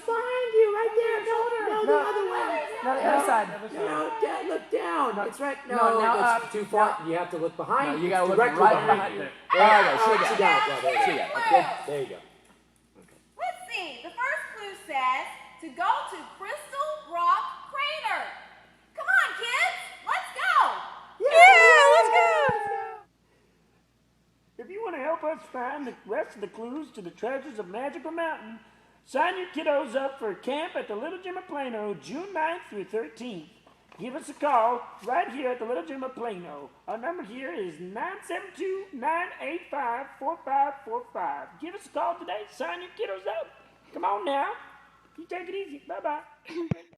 behind you, right there. No, the other way. No, the other side. No, look down. It's right. No, now it's up. too far. You have to look behind. No, you gotta look directly right behind you. There you go. She got it. She got it. Okay, there you go. Let's see. The first clue says to go to Crystal Rock Crater. Come on, kids. Let's go. Yeah, let's go. If you want to help us find the rest of the clues to the treasures of Magical Mountain, sign your kiddos up for camp at the Little Gym of Plano, June 9th through 13th. Give us a call right here at the Little Gym of Plano. Our number here is 972-985-4545. Give us a call today. Sign your kiddos up. Come on now. You take it easy. Bye-bye.